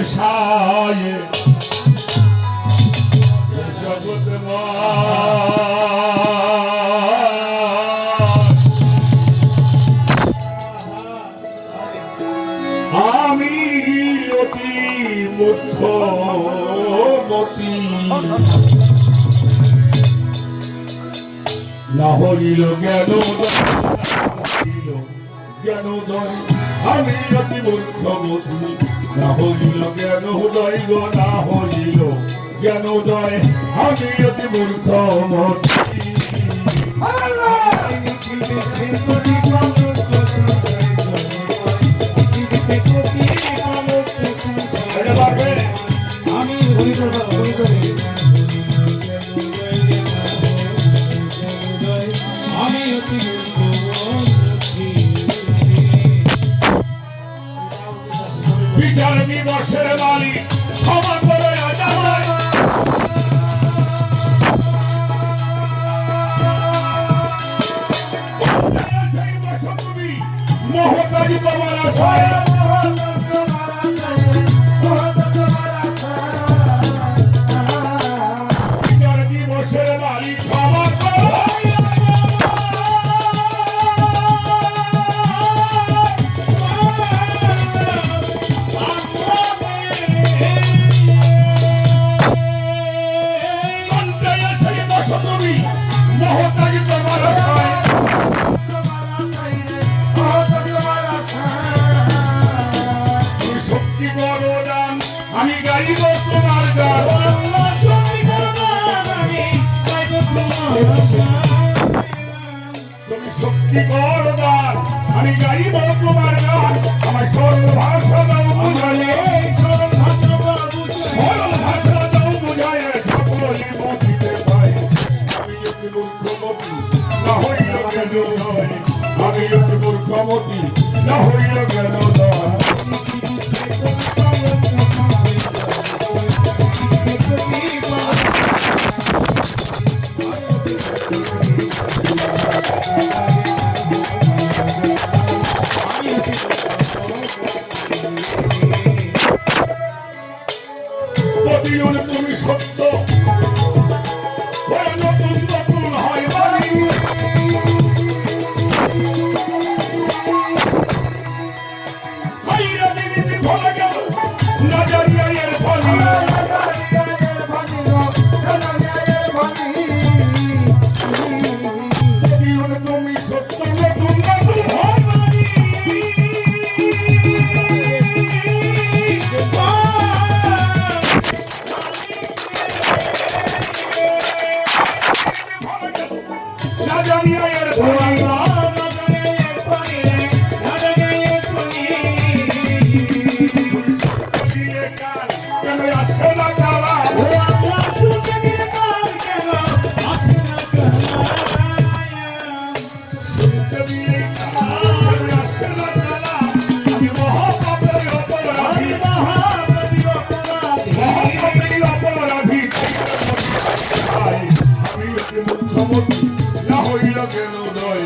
সায়ে জগৎ আমি অতি মূর্খমতি না হইল জ্ঞানোদয় আমি অতি মূর্খমতি না হইল জ্ঞানোদয় গো না হইল জ্ঞানোদয় আমি অতি মূর্খমতি বিচার বিমর্শের মালিক ক্ষমা করে মহতারি তোমার আশায় বিচার বিমর্শের মালিক ক্ষমা মহতারি তোমার আশায় শক্তি বরদান আমি গাইব তোমার গান তুমি শক্তি বরদান আমি গাইব তোমার গান আমার সরল ভাষা দাও বুঝালে সরল ভাষা দাও বুঝায় সকলে বুঝিতে পাই আমি একটি মূর্খমতি না হইল জ্ঞানোদয় আমি একটি মূর্খমতি না হইল জ্ঞানোদয় তুমি সত্য নতুন নতুন হয় বাণী হাইরা দিদি ভোলা গেল না জানিয়া এর ফলি তুমি সত্য নতুন নতুন হয় বাণী না জানিয়া এর ফলি না হইল জ্ঞানোদয়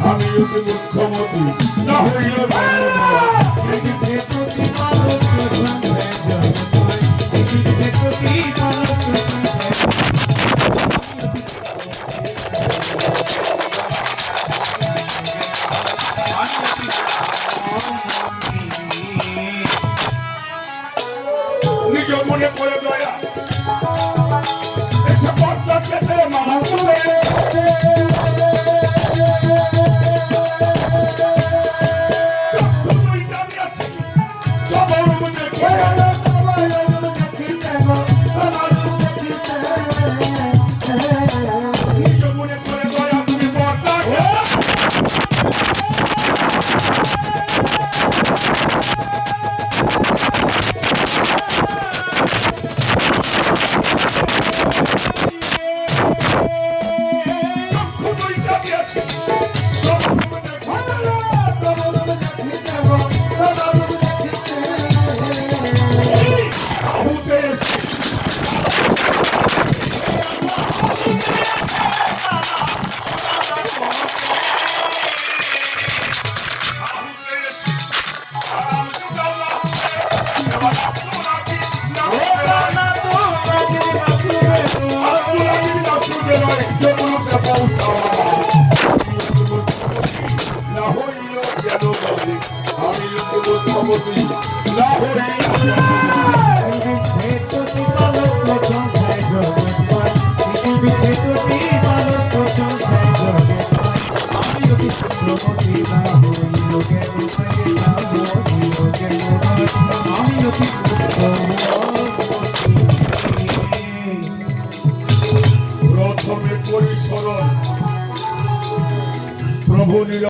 আমি অতি মূর্খমতি না হইল নিজ মনে করে দয়া এসব বদলা খেতে মানা করে নয় যমুনাতে পৌঁছাওয়া না হইল কেন বলে আমি লোক মূর্খমতি না হইল